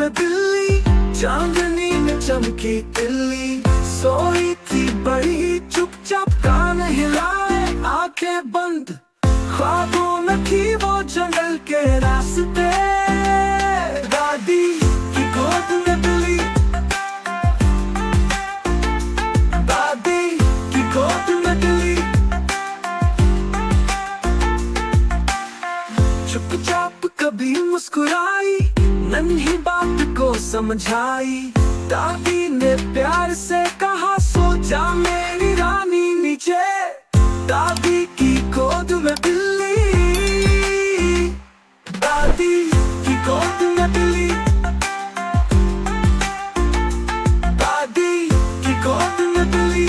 में बिल्ली, चांदनी में चमकी तिल्ली। सोई थी बड़ी चुपचाप, कान हिलाए आंखें बंद, ख्वाबों में थी वो जंगल के रास्ते। दादी की गोद में बिल्ली, दादी की गोद में बिल्ली, चुपचाप कभी मुस्कुराई, नन्ही बात को समझाई। दादी ने प्यार से कहा, सो जा मेरी रानी नीचे। दादी की गोद में बिल्ली, दादी की गोद में बिल्ली, दादी की गोद में बिल्ली।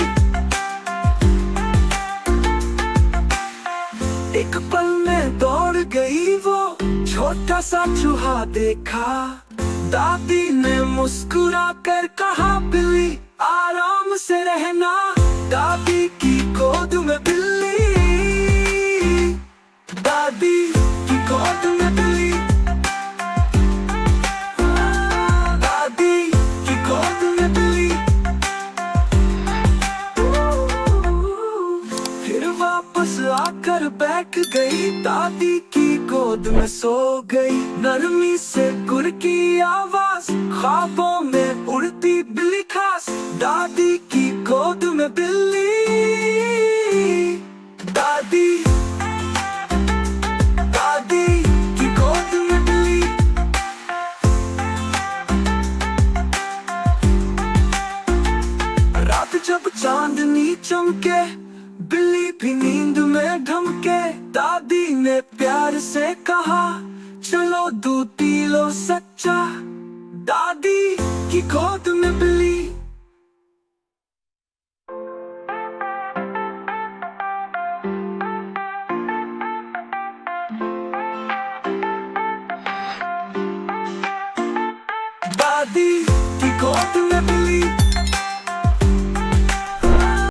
एक पल में दौड़ गई वो, छोटा सा चूहा देखा। दादी ने मुस्कुरा कर कहा, बिल्ली आराम से रहना। दादी की गोद में बिल्ली, दादी की गोद में बिल्ली, दादी की गोद में बिल्ली। फिर वापस आकर बैठ गई, दादी की गोद में सो गई। नरमी से गुर की आवाज, ख्वाबों में उड़ती बिल्ली खास। दादी की गोद में बिल्ली, दादी, दादी की गोद में बिल्ली। रात जब चांदनी चमके, बिल्ली भी नींद में ढमके। दादी ने प्यार से कहा, चलो दूध पी लो सच्चा। दादी की गोद में बिल्ली। दादी